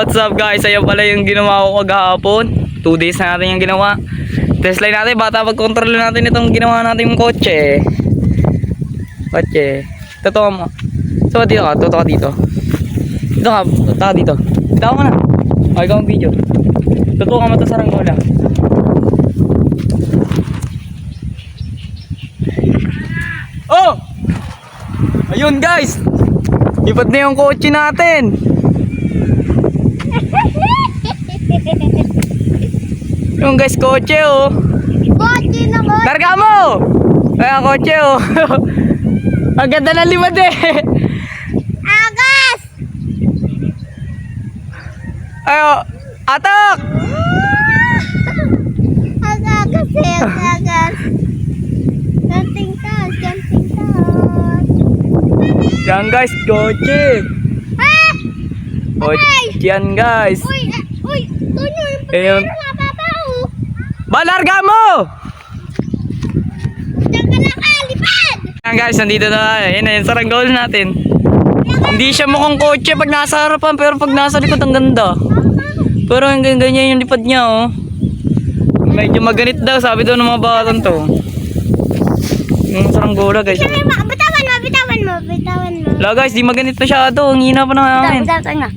What's up guys? Ayan pala yung ginawa ko kagahapon. 2 days na natin yung ginawa. Test line natin, bata pag-control natin itong ginawa natin yung kotse. Totoo mo. So dito ka, totoo ka dito. Dito ka, totoo ka dito. Tao ka na. Okay ka ang video. Totoo ka mata sa ranggola. Oh! Ayun guys! Lipat na yung kotse natin. Yung guys, kotse oh. Kotse naman. Targa mo! Kaya kotse oh. Ang ganda ng lipat eh. Agas! Ayo, atak! Agas eh, agas. Ganting tas. Yan guys, kotse. Ah! Kotse yan guys. Uy, Tonyo, yung Ayun. pagkano nga papa oh. Balarga mo! Diyan ka nakalipad. Yan guys, nandito na. Yan na yung saranggola natin. Hindi siya mukhang kotse pag nasa harapan, pero pag nasa likod ang ganda. Pero ang ganyan yung lipad niya oh. Medyo maganit daw, sabi daw ng mga batan to. Yung saranggola guys. Bitawan mo. Wala guys, di maganit masyado. Ang hina pa ng hangin. Bitawan nga.